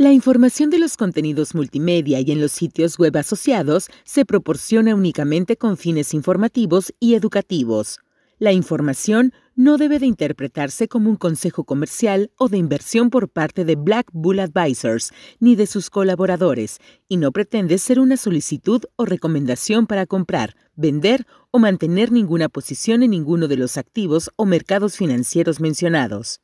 La información de los contenidos multimedia y en los sitios web asociados se proporciona únicamente con fines informativos y educativos. La información no debe de interpretarse como un consejo comercial o de inversión por parte de Black Bull Advisors ni de sus colaboradores y no pretende ser una solicitud o recomendación para comprar, vender o mantener ninguna posición en ninguno de los activos o mercados financieros mencionados.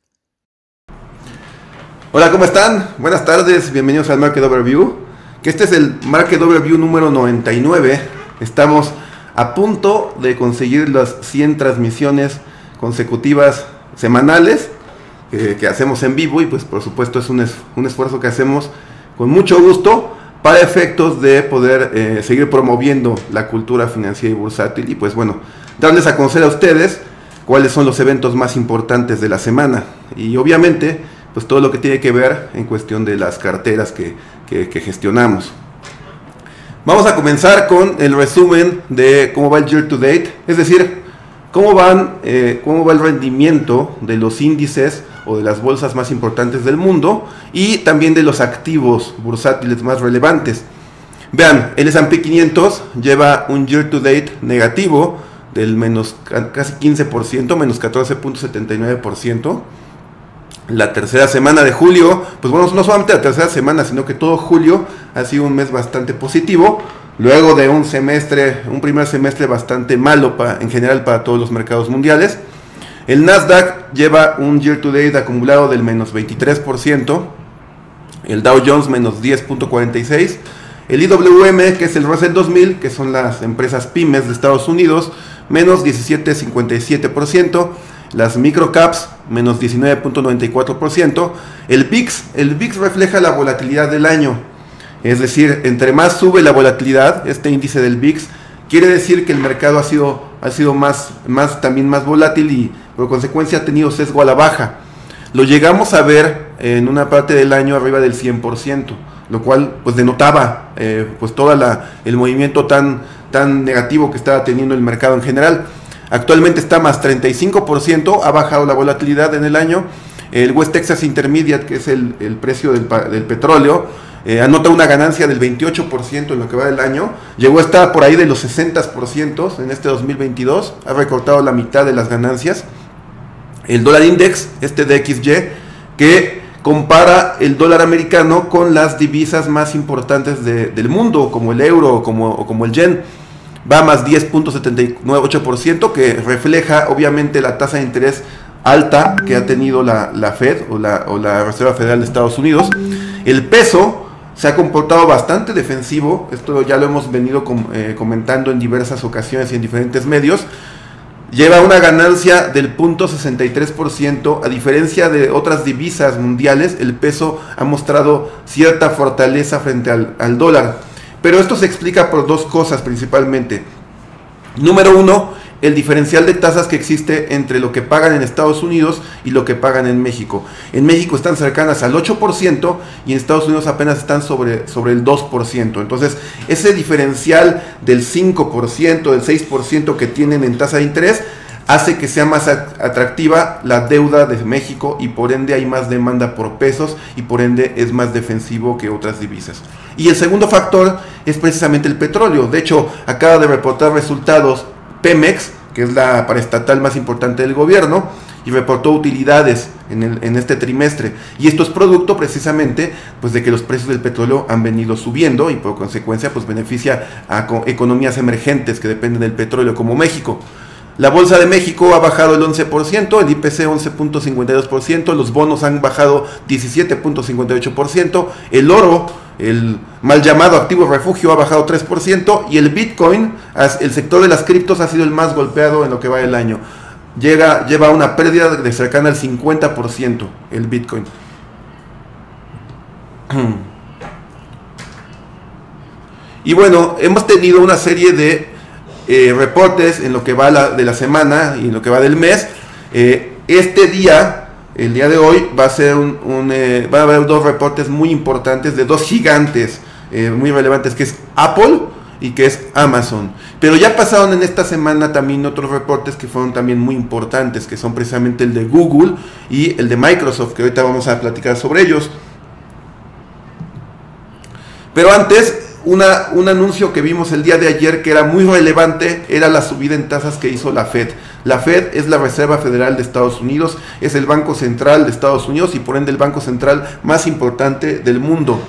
Hola, ¿cómo están? Buenas tardes, bienvenidos al Market Overview. Que este es el Market Overview número 99. Estamos a punto de conseguir las 100 transmisiones consecutivas semanales que hacemos en vivo y pues por supuesto es un esfuerzo que hacemos con mucho gusto para efectos de poder seguir promoviendo la cultura financiera y bursátil y pues bueno, darles a conocer a ustedes cuáles son los eventos más importantes de la semana y obviamente pues todo lo que tiene que ver en cuestión de las carteras que gestionamos. Vamos a comenzar con el resumen de cómo va el year to date, es decir, cómo va el rendimiento de los índices o de las bolsas más importantes del mundo y también de los activos bursátiles más relevantes. Vean, el S&P 500 lleva un year to date negativo del menos casi 15%, menos 14.79%. La tercera semana de julio, pues bueno, no solamente la tercera semana, sino que todo julio ha sido un mes bastante positivo, luego de un primer semestre bastante malo en general para todos los mercados mundiales. El Nasdaq lleva un year to date acumulado del menos 23%, el Dow Jones menos 10.46%, el IWM, que es el Russell 2000, que son las empresas pymes de Estados Unidos, menos 17.57%, las microcaps menos 19.94%, el VIX refleja la volatilidad del año, es decir, entre más sube la volatilidad, este índice del VIX, quiere decir que el mercado ha sido también más volátil y por consecuencia ha tenido sesgo a la baja. Lo llegamos a ver en una parte del año arriba del 100%, lo cual pues denotaba pues todo el movimiento tan negativo que estaba teniendo el mercado en general. Actualmente está más 35%, ha bajado la volatilidad en el año. El West Texas Intermediate, que es el precio del petróleo, anota una ganancia del 28% en lo que va del año. Llegó a estar por ahí de los 60% en este 2022, ha recortado la mitad de las ganancias. El dólar index, DXY, que compara el dólar americano con las divisas más importantes del mundo, como el euro o como el yen. Va más 10.78%, que refleja obviamente la tasa de interés alta que ha tenido la Fed o la Reserva Federal de Estados Unidos. El peso se ha comportado bastante defensivo, esto ya lo hemos venido comentando en diversas ocasiones y en diferentes medios. Lleva una ganancia del 0.63%, a diferencia de otras divisas mundiales, el peso ha mostrado cierta fortaleza frente al dólar. Pero esto se explica por dos cosas principalmente. Número uno, el diferencial de tasas que existe entre lo que pagan en Estados Unidos y lo que pagan en México. En México están cercanas al 8% y en Estados Unidos apenas están sobre el 2%. Entonces, ese diferencial del 5%, del 6% que tienen en tasa de interés hace que sea más atractiva la deuda de México y por ende hay más demanda por pesos y por ende es más defensivo que otras divisas. Y el segundo factor es precisamente el petróleo. De hecho, acaba de reportar resultados Pemex, que es la paraestatal más importante del gobierno, y reportó utilidades en este trimestre. Y esto es producto precisamente pues, de que los precios del petróleo han venido subiendo y por consecuencia pues, beneficia a economías emergentes que dependen del petróleo como México. La Bolsa de México ha bajado el 11%, el IPC 11.52%, los bonos han bajado 17.58%, el oro, el mal llamado activo refugio, ha bajado 3% y el Bitcoin, el sector de las criptos, ha sido el más golpeado en lo que va del año. Lleva una pérdida de cercana al 50% el Bitcoin. Y bueno, hemos tenido una serie de reportes en lo que va de la semana y en lo que va del mes. El día de hoy va a ser va a haber dos reportes muy importantes de dos gigantes muy relevantes, que es Apple y que es Amazon. Pero ya pasaron en esta semana también otros reportes que fueron también muy importantes, que son precisamente el de Google y el de Microsoft, que ahorita vamos a platicar sobre ellos. Pero antes, un anuncio que vimos el día de ayer que era muy relevante era la subida en tasas que hizo la Fed. La Fed es la Reserva Federal de Estados Unidos, es el Banco Central de Estados Unidos y por ende el banco central más importante del mundo.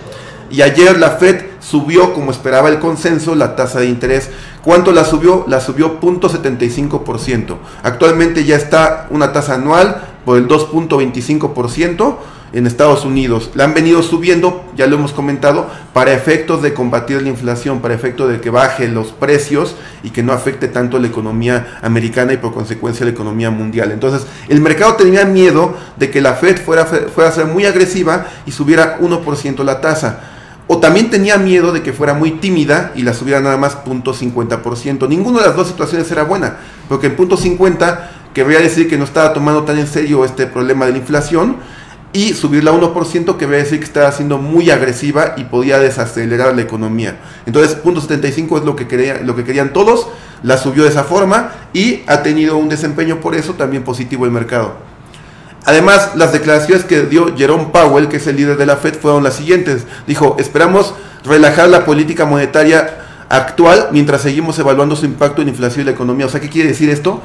Y ayer la Fed subió, como esperaba el consenso, la tasa de interés. ¿Cuánto la subió? La subió 0.75%. Actualmente ya está una tasa anual por el 2.25% en Estados Unidos. La han venido subiendo, ya lo hemos comentado, para efectos de combatir la inflación, para efectos de que baje los precios y que no afecte tanto la economía americana y por consecuencia la economía mundial. Entonces, el mercado tenía miedo de que la Fed fuera a ser muy agresiva y subiera 1% la tasa. O también tenía miedo de que fuera muy tímida y la subiera nada más 0.50%. Ninguna de las dos situaciones era buena, porque en 0.50 querría decir que no estaba tomando tan en serio este problema de la inflación, y subirla a 1% que querría decir que estaba siendo muy agresiva y podía desacelerar la economía. Entonces 0.75 es lo que querían todos, la subió de esa forma y ha tenido un desempeño por eso también positivo el mercado. Además, las declaraciones que dio Jerome Powell, que es el líder de la Fed, fueron las siguientes. Dijo: esperamos relajar la política monetaria actual mientras seguimos evaluando su impacto en la inflación y la economía. O sea, ¿qué quiere decir esto?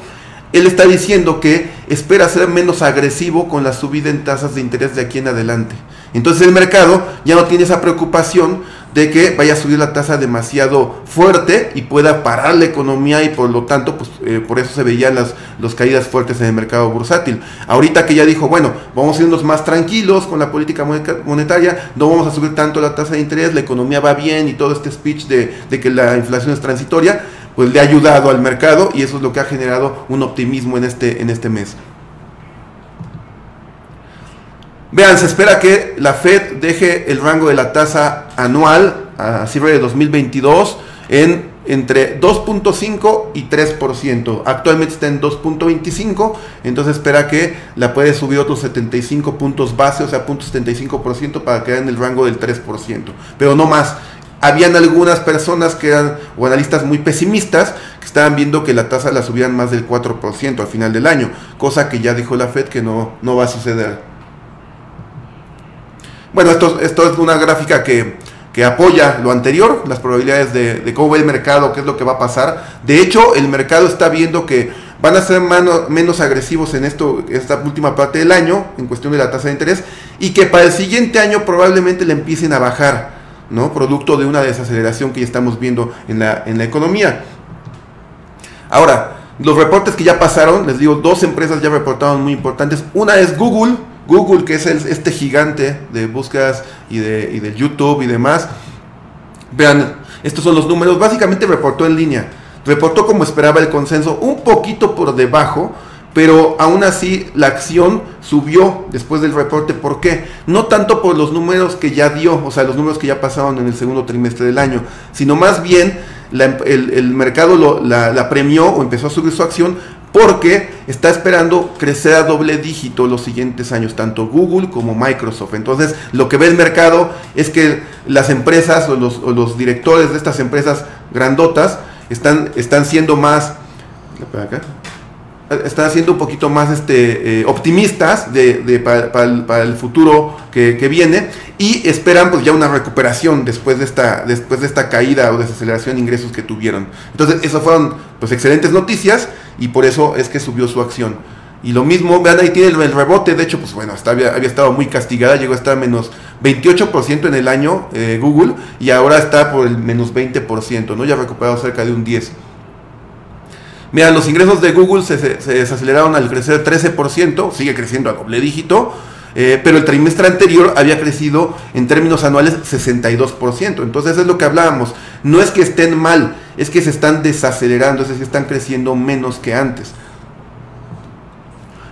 Él está diciendo que espera ser menos agresivo con la subida en tasas de interés de aquí en adelante. Entonces el mercado ya no tiene esa preocupación de que vaya a subir la tasa demasiado fuerte y pueda parar la economía, y por lo tanto, pues por eso se veían las caídas fuertes en el mercado bursátil. Ahorita que ya dijo, bueno, vamos a irnos más tranquilos con la política monetaria, no vamos a subir tanto la tasa de interés, la economía va bien y todo este speech de que la inflación es transitoria, pues le ha ayudado al mercado y eso es lo que ha generado un optimismo en este mes. Vean, se espera que la Fed deje el rango de la tasa anual a cierre de 2022 entre 2.5 y 3%. Actualmente está en 2.25, entonces espera que la puede subir otros 75 puntos base, o sea, 0.75% para quedar en el rango del 3%, pero no más. Habían algunas personas que eran, o analistas muy pesimistas, que estaban viendo que la tasa la subían más del 4% al final del año, cosa que ya dijo la Fed que no va a suceder. Bueno, esto es una gráfica que apoya lo anterior, las probabilidades de cómo ve el mercado, qué es lo que va a pasar. De hecho, el mercado está viendo que van a ser menos agresivos en esta última parte del año, en cuestión de la tasa de interés, y que para el siguiente año probablemente le empiecen a bajar, ¿no? Producto de una desaceleración que ya estamos viendo en la economía. Ahora, los reportes que ya pasaron, les digo, dos empresas ya reportaron muy importantes. Una es Google, que es este gigante de búsquedas y de YouTube y demás. Vean, estos son los números. Básicamente reportó en línea, reportó como esperaba el consenso, un poquito por debajo, pero aún así la acción subió después del reporte. ¿Por qué? No tanto por los números que ya dio, o sea, los números que ya pasaron en el segundo trimestre del año, sino más bien el mercado la premió o empezó a subir su acción porque está esperando crecer a doble dígito los siguientes años, tanto Google como Microsoft. Entonces, lo que ve el mercado es que las empresas o los directores de estas empresas grandotas están siendo más... están siendo un poquito más optimistas para el futuro que viene, y esperan pues ya una recuperación después de esta caída o desaceleración de ingresos que tuvieron. Entonces esas fueron pues excelentes noticias y por eso es que subió su acción. Y lo mismo, vean, ahí tiene el rebote. De hecho, pues bueno, había estado muy castigada, llegó a estar menos 28% en el año Google, y ahora está por el menos 20%, ¿no? Ya ha recuperado cerca de un 10%. Mira, los ingresos de Google se desaceleraron al crecer 13%, sigue creciendo a doble dígito, pero el trimestre anterior había crecido en términos anuales 62%. Entonces es lo que hablábamos, no es que estén mal, es que se están desacelerando, es decir, están creciendo menos que antes.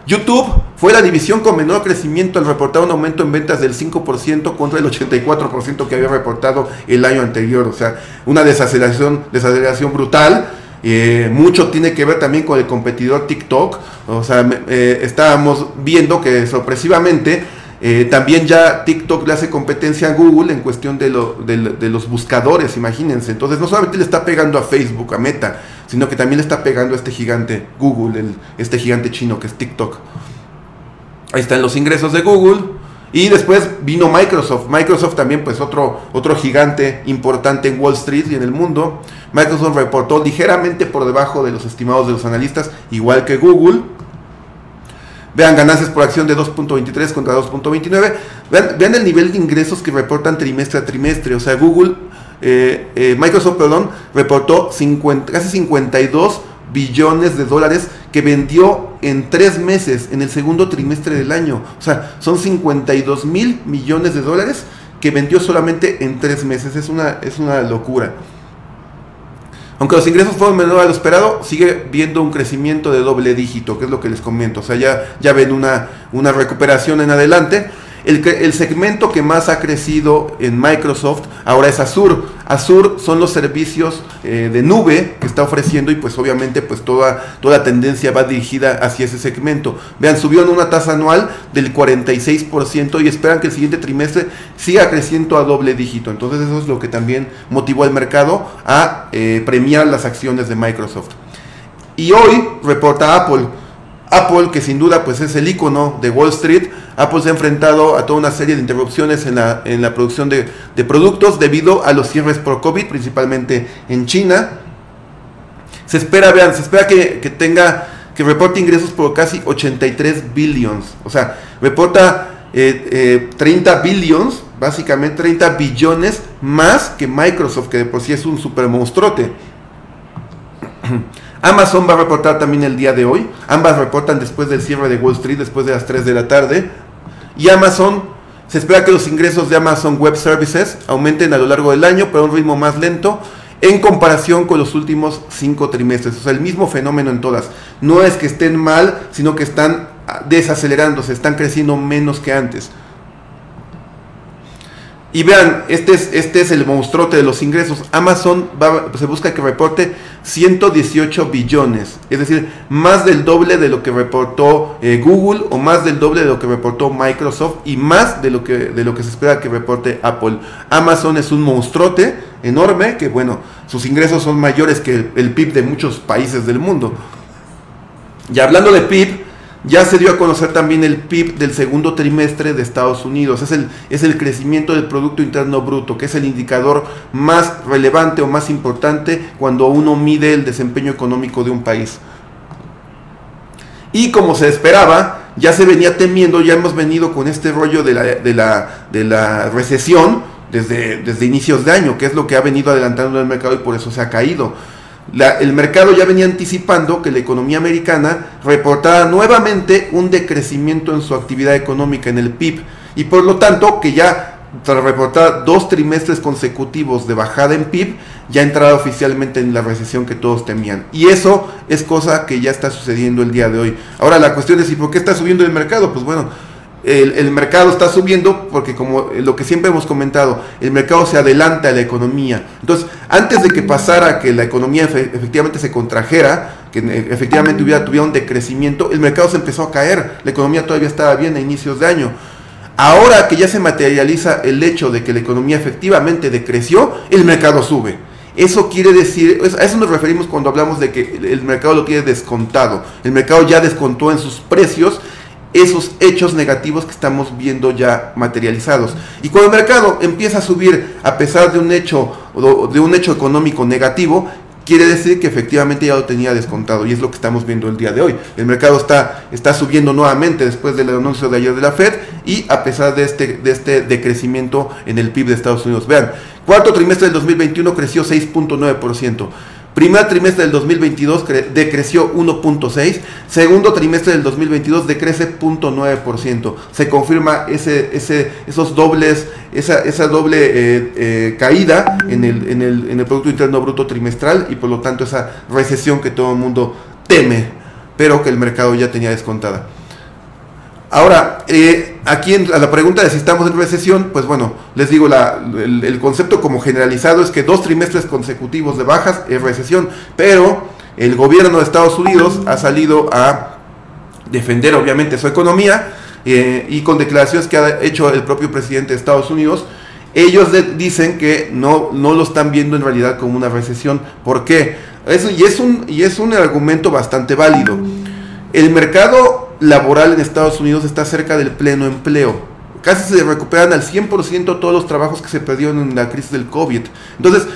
YouTube fue la división con menor crecimiento al reportar un aumento en ventas del 5% contra el 84% que había reportado el año anterior. O sea, una desaceleración brutal. Mucho tiene que ver también con el competidor TikTok. O sea, estábamos viendo que sorpresivamente también ya TikTok le hace competencia a Google en cuestión de los buscadores, imagínense. Entonces no solamente le está pegando a Facebook, a Meta, sino que también le está pegando a este gigante Google, este gigante chino que es TikTok. Ahí están los ingresos de Google. Y después vino Microsoft. Microsoft también, pues otro gigante importante en Wall Street y en el mundo. Microsoft reportó ligeramente por debajo de los estimados de los analistas, igual que Google. Vean, ganancias por acción de 2.23 contra 2.29. Vean el nivel de ingresos que reportan trimestre a trimestre. O sea, Microsoft, reportó casi 52 billones de dólares que vendió en 3 meses, en el segundo trimestre del año. O sea, son 52 mil millones de dólares que vendió solamente en 3 meses. Es una locura. Aunque los ingresos fueron menores a lo esperado, sigue viendo un crecimiento de doble dígito, que es lo que les comento. O sea, ya ven una recuperación en adelante. El segmento que más ha crecido en Microsoft ahora es Azure. Azure son los servicios de nube que está ofreciendo, y pues obviamente pues toda la tendencia va dirigida hacia ese segmento. Vean, subió en una tasa anual del 46% y esperan que el siguiente trimestre siga creciendo a doble dígito. Entonces eso es lo que también motivó al mercado a premiar las acciones de Microsoft. Y hoy reporta Apple. Apple, que sin duda pues es el icono de Wall Street. Apple se ha enfrentado a toda una serie de interrupciones en la producción de productos debido a los cierres por COVID, principalmente en China. Se espera que reporte ingresos por casi 83 billions. O sea, reporta 30 billions, básicamente 30 billones más que Microsoft, que de por sí es un super monstruote. Amazon va a reportar también el día de hoy. Ambas reportan después del cierre de Wall Street, después de las 3 de la tarde. Y Amazon, se espera que los ingresos de Amazon Web Services aumenten a lo largo del año, pero a un ritmo más lento en comparación con los últimos 5 trimestres. O sea, el mismo fenómeno en todas. No es que estén mal, sino que están desacelerándose, están creciendo menos que antes. Y vean, este es el monstruote de los ingresos. Amazon se busca que reporte 118 billones, es decir, más del doble de lo que reportó Google, o más del doble de lo que reportó Microsoft, y más de lo que se espera que reporte Apple. Amazon es un monstruote enorme, que bueno, sus ingresos son mayores que el PIB de muchos países del mundo. Y hablando de PIB, ya se dio a conocer también el PIB del segundo trimestre de Estados Unidos. Es el crecimiento del Producto Interno Bruto, que es el indicador más relevante o más importante cuando uno mide el desempeño económico de un país. Y como se esperaba, ya se venía temiendo, ya hemos venido con este rollo de la recesión desde inicios de año, que es lo que ha venido adelantando el mercado y por eso se ha caído. El mercado ya venía anticipando que la economía americana reportara nuevamente un decrecimiento en su actividad económica, en el PIB, y por lo tanto que ya tras reportar 2 trimestres consecutivos de bajada en PIB, ya entraba oficialmente en la recesión que todos temían. Y eso es cosa que ya está sucediendo el día de hoy. Ahora la cuestión es, ¿y por qué está subiendo el mercado? Pues bueno, el mercado está subiendo porque, como lo que siempre hemos comentado, el mercado se adelanta a la economía. Entonces, antes de que pasara que la economía efectivamente se contrajera, que efectivamente tuviera un decrecimiento, el mercado se empezó a caer. La economía todavía estaba bien a inicios de año. Ahora que ya se materializa el hecho de que la economía efectivamente decreció, el mercado sube. Eso quiere decir, a eso nos referimos cuando hablamos de que el mercado lo tiene descontado. El mercado ya descontó en sus precios esos hechos negativos que estamos viendo ya materializados. Y cuando el mercado empieza a subir a pesar de un hecho económico negativo, quiere decir que efectivamente ya lo tenía descontado, y es lo que estamos viendo el día de hoy. El mercado está subiendo nuevamente después del anuncio de ayer de la Fed, y a pesar de este decrecimiento en el PIB de Estados Unidos. Vean, cuarto trimestre del 2021 creció 6.9%. Primer trimestre del 2022 decreció 1.6%, segundo trimestre del 2022 decrece 0.9%. Se confirma esa doble caída en el Producto Interno Bruto trimestral, y por lo tanto esa recesión que todo el mundo teme, pero que el mercado ya tenía descontada. Ahora, aquí a la pregunta de si estamos en recesión, pues bueno, les digo, el concepto como generalizado es que 2 trimestres consecutivos de bajas es recesión, pero el gobierno de Estados Unidos ha salido a defender obviamente su economía, y con declaraciones que ha hecho el propio presidente de Estados Unidos, ellos dicen que no lo están viendo en realidad como una recesión. ¿Por qué? Y es un argumento bastante válido. El mercado laboral en Estados Unidos está cerca del pleno empleo. casi se recuperan al 100% todos los trabajos que se perdieron en la crisis del COVID. Entonces,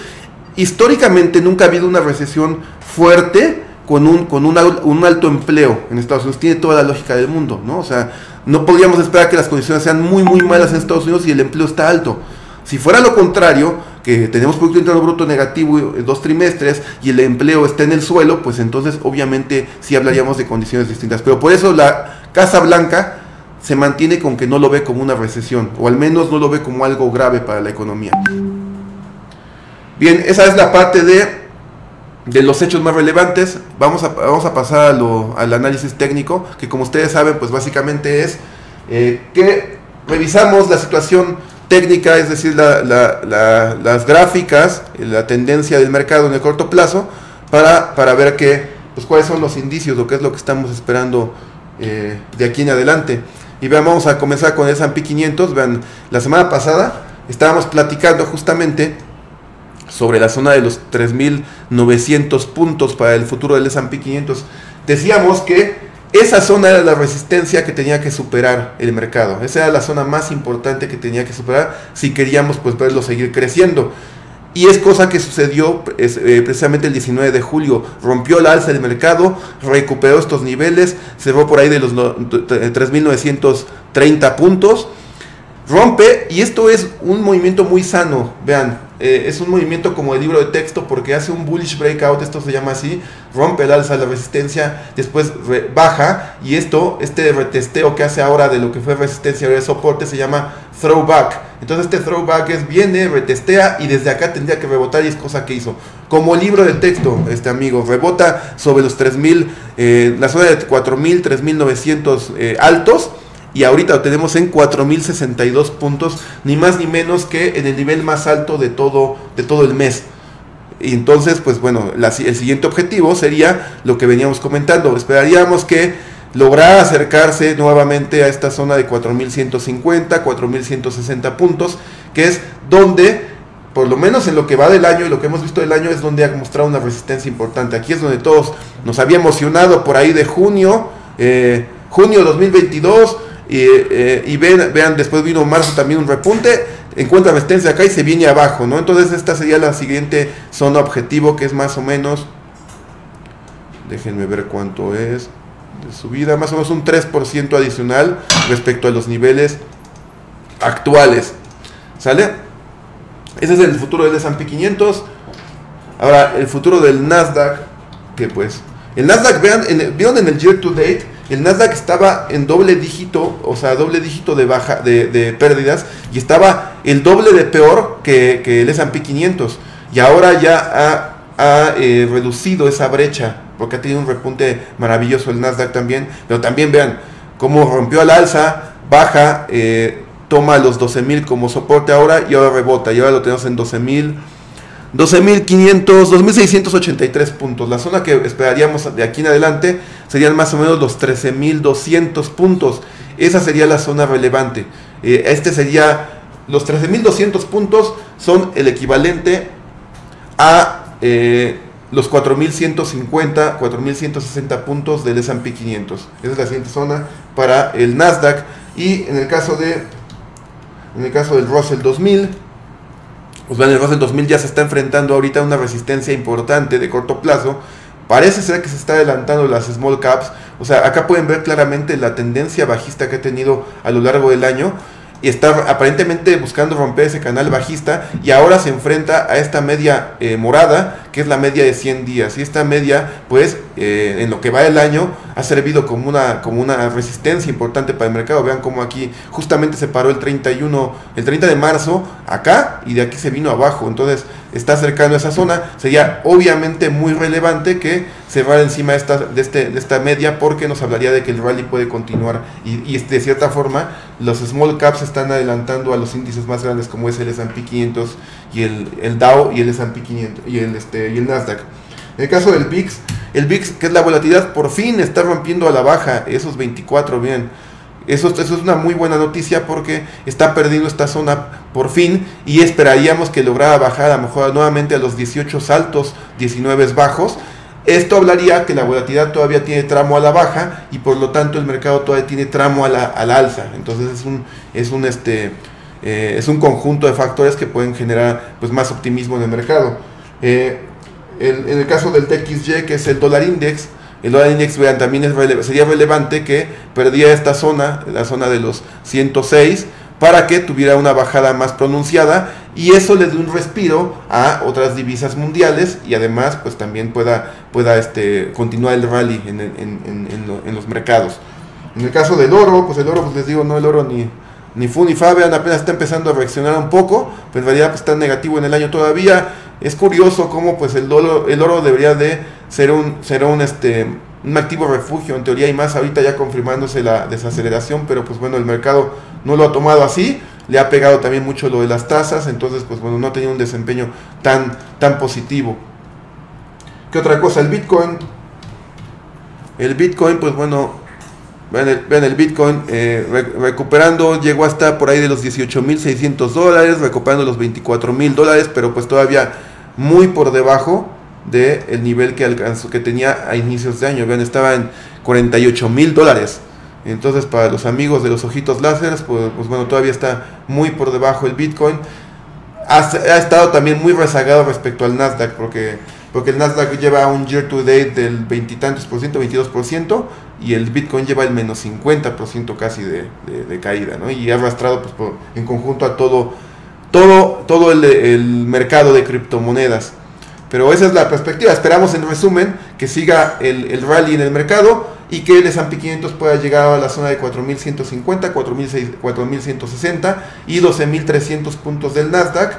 históricamente nunca ha habido una recesión fuerte con un alto empleo en Estados Unidos. Tiene toda la lógica del mundo, ¿no? O sea, no podríamos esperar que las condiciones sean muy malas en Estados Unidos y el empleo está alto. Si fuera lo contrario, que tenemos Producto Interno Bruto negativo en 2 trimestres y el empleo está en el suelo, pues entonces obviamente sí hablaríamos de condiciones distintas. Pero por eso la Casa Blanca se mantiene con que no lo ve como una recesión, o al menos no lo ve como algo grave para la economía. Bien, esa es la parte de los hechos más relevantes. Vamos a pasar al análisis técnico, que como ustedes saben, pues básicamente es que revisamos la situación técnica, es decir, las gráficas, la tendencia del mercado en el corto plazo, para ver pues cuáles son los indicios, lo que es lo que estamos esperando de aquí en adelante. Y vean, vamos a comenzar con el S&P 500. Vean, la semana pasada estábamos platicando justamente sobre la zona de los 3.900 puntos para el futuro del S&P 500. Decíamos que esa zona era la resistencia que tenía que superar el mercado. Esa era la zona más importante que tenía que superar si queríamos pues verlo seguir creciendo. Y es cosa que sucedió precisamente el 19 de julio. Rompió la alza del mercado, recuperó estos niveles, cerró por ahí de los 3.930 puntos. Rompe, y esto es un movimiento muy sano. Vean, es un movimiento como el libro de texto, porque hace un bullish breakout, esto se llama así, rompe el alza, la resistencia, después baja, y este retesteo que hace ahora de lo que fue resistencia y soporte se llama throwback. Entonces este throwback viene, retestea, y desde acá tendría que rebotar, y es cosa que hizo. Como el libro de texto, amigo, rebota sobre los 3.000, la zona de 4.000, 3.900 altos, y ahorita lo tenemos en 4.062 puntos, ni más ni menos que en el nivel más alto de todo el mes. Y entonces, pues bueno, el siguiente objetivo sería lo que veníamos comentando. Esperaríamos que lograra acercarse nuevamente a esta zona de 4.150, 4.160 puntos, que es donde, por lo menos en lo que va del año y lo que hemos visto del año, es donde ha mostrado una resistencia importante. Aquí es donde todos nos había emocionado por ahí de junio 2022. Y vean, después vino marzo también un repunte, encuentra resistencia acá y se viene abajo, ¿no? Entonces esta sería la siguiente zona objetivo, que es más o menos, déjenme ver cuánto es de subida, más o menos un 3% adicional respecto a los niveles actuales, ¿sale? Ese es el futuro del S&P 500. Ahora, el futuro del Nasdaq, que pues, el Nasdaq, vieron en el year to date, el Nasdaq estaba en doble dígito, o sea, doble dígito de pérdidas, y estaba el doble de peor que el S&P 500, y ahora ya ha reducido esa brecha, porque ha tenido un repunte maravilloso el Nasdaq también. Pero también vean cómo rompió al alza, baja, toma los 12.000 como soporte ahora, y ahora rebota, y ahora lo tenemos en 12.683 puntos. La zona que esperaríamos de aquí en adelante serían más o menos los 13.200 puntos. Esa sería la zona relevante. Los 13.200 puntos son el equivalente a los 4.150, 4.160 puntos del S&P 500. Esa es la siguiente zona para el Nasdaq. Y en el caso del Russell 2000, pues bueno, el Russell 2000 ya se está enfrentando ahorita a una resistencia importante de corto plazo. Parece ser que se está adelantando las small caps. O sea, acá pueden ver claramente la tendencia bajista que ha tenido a lo largo del año, y está aparentemente buscando romper ese canal bajista, y ahora se enfrenta a esta media morada, que es la media de 100 días. Y esta media, pues, en lo que va del año, ha servido como una resistencia importante para el mercado. Vean cómo aquí justamente se paró el 30 de marzo acá, y de aquí se vino abajo. Entonces está acercando a esa zona. Sería obviamente muy relevante que cerrar encima de esta media, porque nos hablaría de que el rally puede continuar, y de cierta forma los small caps están adelantando a los índices más grandes, como es el S&P 500 y el Dow y el S&P 500 y el Nasdaq. En el caso del VIX, que es la volatilidad, por fin está rompiendo a la baja esos 24, bien. Eso es una muy buena noticia, porque está perdiendo esta zona por fin, y esperaríamos que lograra bajar a lo mejor nuevamente a los 18 altos, 19 bajos. Esto hablaría que la volatilidad todavía tiene tramo a la baja y por lo tanto el mercado todavía tiene tramo a la alza. Entonces es un conjunto de factores que pueden generar pues más optimismo en el mercado. En el caso del DXY, que es el dólar index, vean, también sería relevante que perdía esta zona, la zona de los 106, para que tuviera una bajada más pronunciada y eso le dé un respiro a otras divisas mundiales y además pues también pueda continuar el rally en los mercados. En el caso del oro, pues les digo, no, el oro ni fu ni fa, vean, apenas está empezando a reaccionar un poco, pero en realidad pues está negativo en el año todavía. Es curioso cómo pues el oro debería de ser un activo refugio en teoría, y más ahorita ya confirmándose la desaceleración, pero pues bueno, el mercado no lo ha tomado así, le ha pegado también mucho lo de las tasas, entonces pues bueno, no ha tenido un desempeño tan positivo. ¿Qué otra cosa? El Bitcoin, pues bueno, vean el Bitcoin recuperando, llegó hasta por ahí de los $18,600, recuperando los $24,000, pero pues todavía muy por debajo del nivel que alcanzó, que tenía a inicios de año. Vean, estaba en $48,000. Entonces, para los amigos de los ojitos láseres, pues bueno, todavía está muy por debajo el Bitcoin. Ha estado también muy rezagado respecto al Nasdaq, porque el Nasdaq lleva un year to date del 20 y tantos por ciento, 22%, y el Bitcoin lleva el menos 50% casi de caída, ¿no? Y ha arrastrado pues, en conjunto a todo el mercado de criptomonedas. Pero esa es la perspectiva. Esperamos, en resumen, que siga el rally en el mercado y que el S&P 500 pueda llegar a la zona de 4.150, 4.160 y 12.300 puntos del Nasdaq,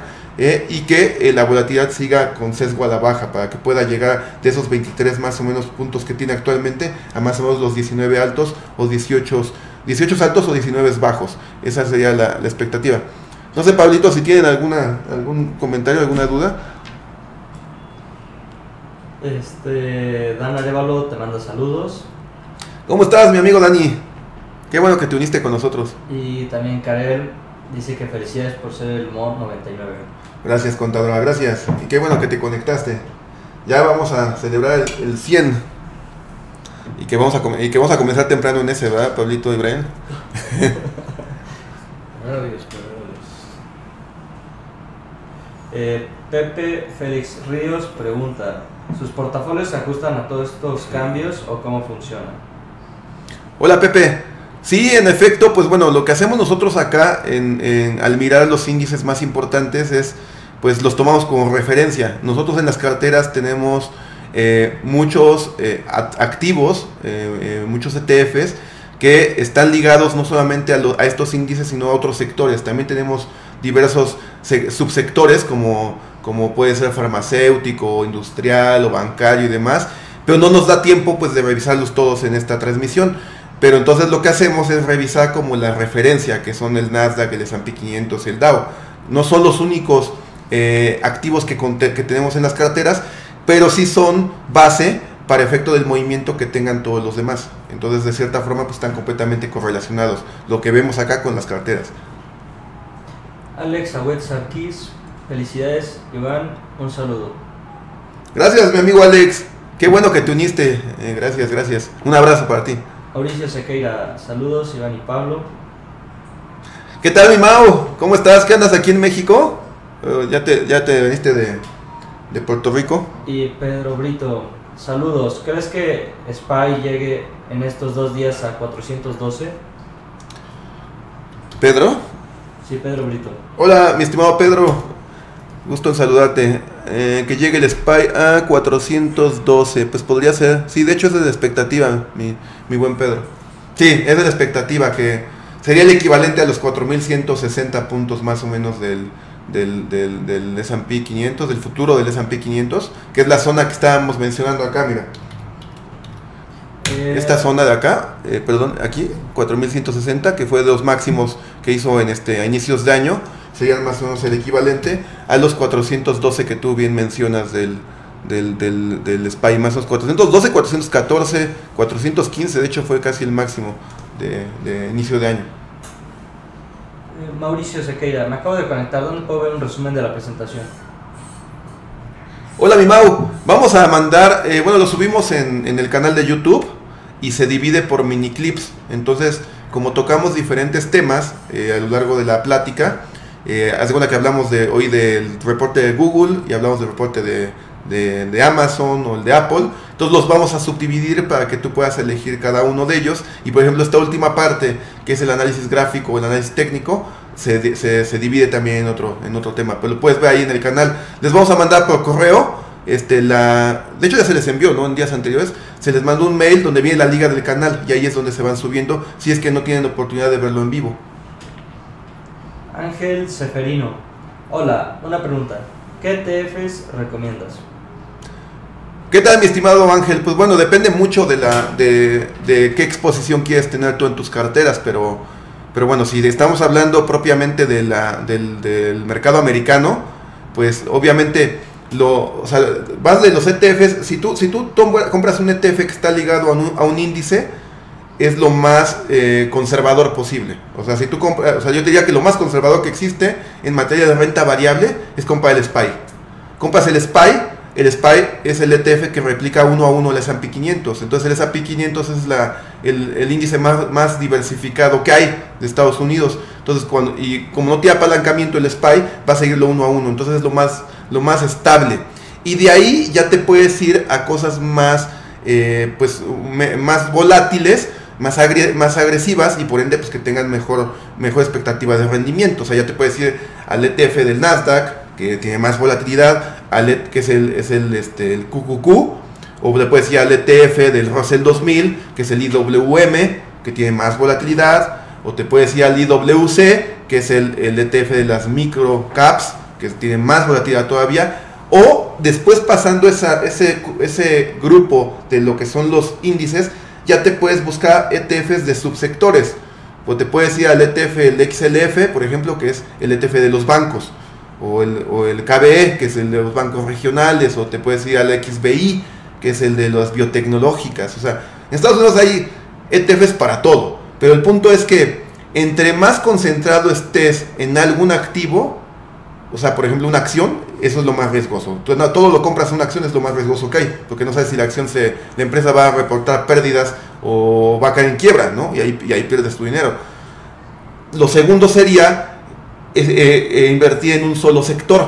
y que la volatilidad siga con sesgo a la baja para que pueda llegar de esos 23 más o menos puntos que tiene actualmente a más o menos los 19 altos o 18 altos o 19 bajos. Esa sería la expectativa. No sé, Pablito, si tienen algún comentario, alguna duda. Dan Arevalo te manda saludos. ¿Cómo estás, mi amigo Dani? Qué bueno que te uniste con nosotros. Y también Karel dice que felicidades por ser el MOD 99. Gracias, contadora, gracias. Y qué bueno que te conectaste. Ya vamos a celebrar el 100. Y que vamos a comenzar temprano en ese, ¿verdad, Pablito y Brian? Pepe Félix Ríos pregunta: ¿sus portafolios se ajustan a todos estos cambios o cómo funciona? Hola, Pepe. Sí, en efecto, pues bueno, lo que hacemos nosotros acá al mirar los índices más importantes es, pues los tomamos como referencia. Nosotros en las carteras tenemos muchos activos, muchos ETFs que están ligados no solamente a estos índices, sino a otros sectores. También tenemos diversos subsectores como puede ser farmacéutico, industrial o bancario y demás, pero no nos da tiempo pues de revisarlos todos en esta transmisión. Pero entonces lo que hacemos es revisar como la referencia, que son el Nasdaq, el S&P 500 y el Dow. No son los únicos activos que tenemos en las carteras, pero sí son base para efecto del movimiento que tengan todos los demás. Entonces, de cierta forma, pues están completamente correlacionados, lo que vemos acá con las carteras. Alex Agüet Sarkis, felicidades, Iván, un saludo. Gracias, mi amigo Alex, qué bueno que te uniste, gracias. Un abrazo para ti. Mauricio Sequeira, saludos, Iván y Pablo. ¿Qué tal, mi Mau? ¿Cómo estás? ¿Qué andas aquí en México? ¿Ya te veniste de Puerto Rico? Y Pedro Brito, saludos. ¿Crees que SPY llegue en estos 2 días a 412? ¿Pedro? Sí, Pedro Brito. Hola, mi estimado Pedro. Gusto en saludarte. Que llegue el SPY a 412. Pues podría ser. Sí, de hecho es de la expectativa, mi buen Pedro. Sí, es de la expectativa, que sería el equivalente a los 4.160 puntos más o menos del S&P 500, del futuro del S&P 500, que es la zona que estábamos mencionando acá, mira. Esta zona de acá, aquí, 4.160, que fue de los máximos que hizo a inicios de año, serían más o menos el equivalente a los 412 que tú bien mencionas del SPY, más o menos 412, 414, 415, de hecho fue casi el máximo de inicio de año. Mauricio Sequeira, me acabo de conectar, ¿dónde puedo ver un resumen de la presentación? Hola mi Mau, vamos a mandar, lo subimos en el canal de YouTube y se divide por mini clips. Entonces, como tocamos diferentes temas a lo largo de la plática, haz de cuenta que hablamos hoy del reporte de Google y hablamos del reporte de Amazon o el de Apple. Entonces los vamos a subdividir para que tú puedas elegir cada uno de ellos. Y por ejemplo, esta última parte, que es el análisis gráfico o el análisis técnico, se divide también en otro tema, pero lo puedes ver ahí en el canal. Les vamos a mandar por correo, de hecho ya se les envió, ¿no? En días anteriores, se les mandó un mail donde viene la liga del canal y ahí es donde se van subiendo, si es que no tienen oportunidad de verlo en vivo. Ángel Seferino, hola, una pregunta, ¿qué ETFs recomiendas? ¿Qué tal, mi estimado Ángel? Pues bueno, depende mucho de qué exposición quieres tener tú en tus carteras, pero bueno, si estamos hablando propiamente del mercado americano, pues obviamente vas de los ETFs. Si tú compras un ETF que está ligado a un índice, es lo más conservador posible. O sea, si tú compras, yo diría que lo más conservador que existe en materia de renta variable es comprar el SPY. Compras el SPY. El SPY es el ETF que replica 1 a 1 el S&P 500. Entonces el S&P 500 es el índice más diversificado que hay de Estados Unidos. Entonces como no tiene apalancamiento el SPY, va a seguirlo 1 a 1. Entonces es lo más estable. Y de ahí ya te puedes ir a cosas más volátiles, más agresivas, y por ende pues que tengan mejor expectativa de rendimiento. O sea, ya te puedes ir al ETF del Nasdaq, que tiene más volatilidad, que es el QQQ, o le puedes ir al ETF del Russell 2000, que es el IWM, que tiene más volatilidad, o te puedes ir al IWC, que es el ETF de las micro caps, que tiene más volatilidad todavía, o después pasando ese grupo de lo que son los índices, ya te puedes buscar ETFs de subsectores, o te puedes ir al ETF, el XLF, por ejemplo, que es el ETF de los bancos, o el KBE, que es el de los bancos regionales, o te puedes ir al XBI, que es el de las biotecnológicas. O sea, en Estados Unidos hay ETFs para todo, pero el punto es que entre más concentrado estés en algún activo, o sea, por ejemplo, una acción, eso es lo más riesgoso. Entonces, todo lo compras en una acción es lo más riesgoso que hay, porque no sabes si la empresa va a reportar pérdidas o va a caer en quiebra, ¿no? Y ahí pierdes tu dinero. Lo segundo sería invertir en un solo sector.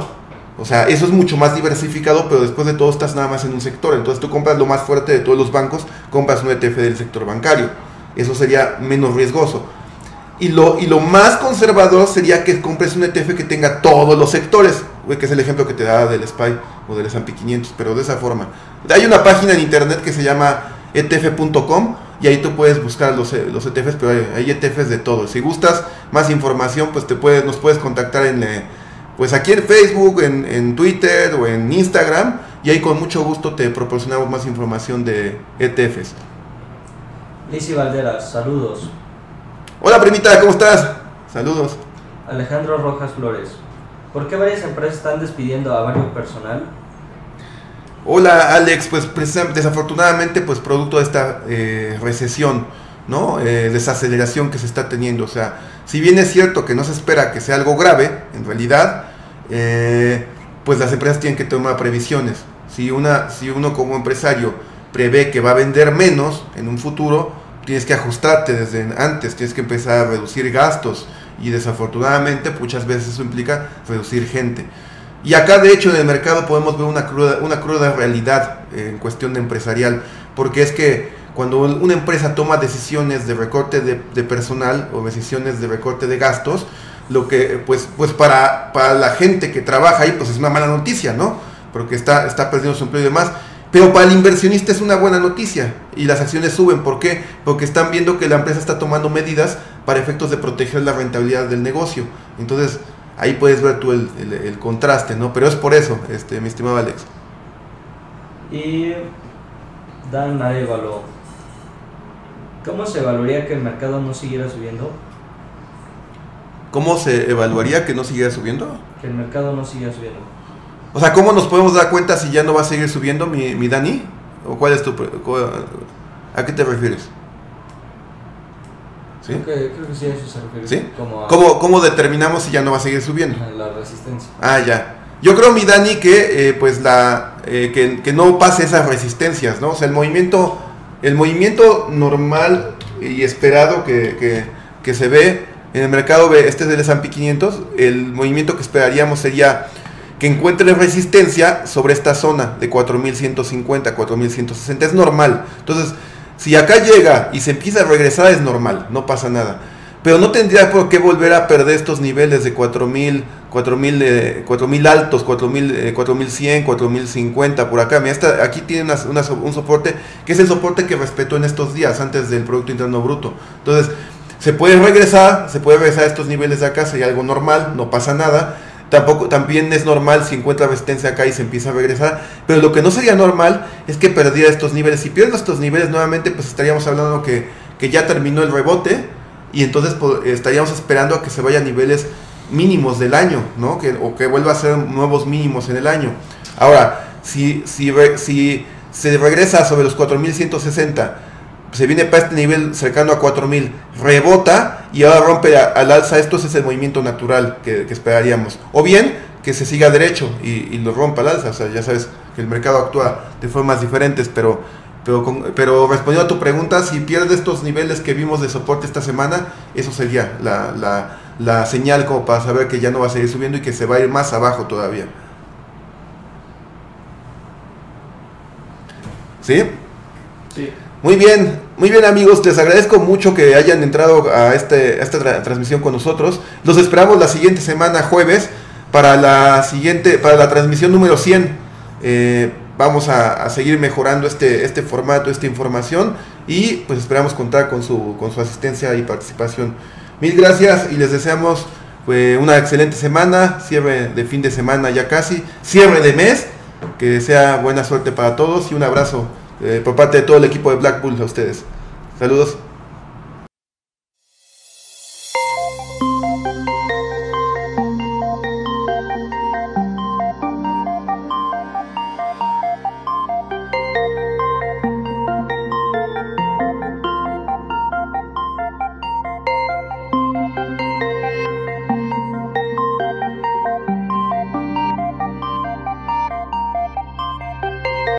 O sea, eso es mucho más diversificado, pero después de todo estás nada más en un sector. Entonces tú compras lo más fuerte de todos los bancos, compras un ETF del sector bancario. Eso sería menos riesgoso. Y lo más conservador sería que compres un ETF que tenga todos los sectores, que es el ejemplo que te da del SPY o del S&P 500, pero de esa forma. Hay una página en internet que se llama etf.com, y ahí tú puedes buscar los ETFs, pero hay ETFs de todo. Si gustas más información, pues nos puedes contactar pues aquí en Facebook, en Twitter o en Instagram, y ahí con mucho gusto te proporcionamos más información de ETFs. Lizzy Valderas, saludos. Hola primita, ¿cómo estás? Saludos. Alejandro Rojas Flores, ¿por qué varias empresas están despidiendo a varios personal? Hola Alex, pues desafortunadamente pues producto de esta recesión, ¿no? Desaceleración que se está teniendo. O sea, si bien es cierto que no se espera que sea algo grave, en realidad, pues las empresas tienen que tomar previsiones. Si uno como empresario prevé que va a vender menos en un futuro, tienes que ajustarte desde antes, tienes que empezar a reducir gastos, y desafortunadamente muchas veces eso implica reducir gente. Y acá de hecho en el mercado podemos ver una cruda realidad en cuestión de empresarial, porque es que cuando una empresa toma decisiones de recorte de personal o decisiones de recorte de gastos, lo que pues para la gente que trabaja ahí pues es una mala noticia, ¿no? Porque está perdiendo su empleo y demás. Pero para el inversionista es una buena noticia y las acciones suben. ¿Por qué? Porque están viendo que la empresa está tomando medidas para efectos de proteger la rentabilidad del negocio. Entonces ahí puedes ver tú el contraste, ¿no? Pero es por eso, mi estimado Alex. Y Dan Arevalo, ¿cómo se evaluaría que el mercado no siguiera subiendo? ¿Cómo se evaluaría que no siguiera subiendo? Que el mercado no siguiera subiendo. O sea, ¿cómo nos podemos dar cuenta si ya no va a seguir subiendo, mi Dani? ¿O cuál es a qué te refieres? ¿Sí? Creo que sí, a eso se refiere. ¿Sí? ¿Cómo determinamos si ya no va a seguir subiendo? La resistencia. Ah, ya. Yo creo, mi Dani, que pues la que no pase esas resistencias, ¿no? O sea, el movimiento normal y esperado que se ve en el mercado, este es del S&P 500, el movimiento que esperaríamos sería que encuentre resistencia sobre esta zona de 4150, 4160, es normal. Entonces, si acá llega y se empieza a regresar, es normal, no pasa nada. Pero no tendría por qué volver a perder estos niveles de 4000 altos, 4100, 4050 por acá. Mira, aquí tiene un soporte que es el soporte que respetó en estos días antes del Producto Interno Bruto. Entonces, se puede regresar a estos niveles de acá, sería algo normal, no pasa nada. También es normal si encuentra resistencia acá y se empieza a regresar, pero lo que no sería normal es que perdiera estos niveles. Si pierde estos niveles nuevamente, pues estaríamos hablando que ya terminó el rebote, y entonces estaríamos esperando a que se vaya a niveles mínimos del año, ¿no? O que vuelva a ser nuevos mínimos en el año. Ahora, si se regresa sobre los 4160, se viene para este nivel cercano a 4000, rebota y ahora rompe al alza, esto es el movimiento natural que esperaríamos. O bien que se siga derecho y lo rompa al alza. O sea, ya sabes que el mercado actúa de formas diferentes, pero respondiendo a tu pregunta, si pierde estos niveles que vimos de soporte esta semana, eso sería la señal como para saber que ya no va a seguir subiendo y que se va a ir más abajo todavía. ¿Sí? Sí. Muy bien amigos, les agradezco mucho que hayan entrado a esta transmisión con nosotros. Los esperamos la siguiente semana, jueves, para la transmisión número 100. Vamos a seguir mejorando este formato, esta información, y pues esperamos contar con su asistencia y participación. Mil gracias y les deseamos una excelente semana, cierre de fin de semana ya casi, cierre de mes, que sea buena suerte para todos y un abrazo por parte de todo el equipo de Black Bull a ustedes. Saludos.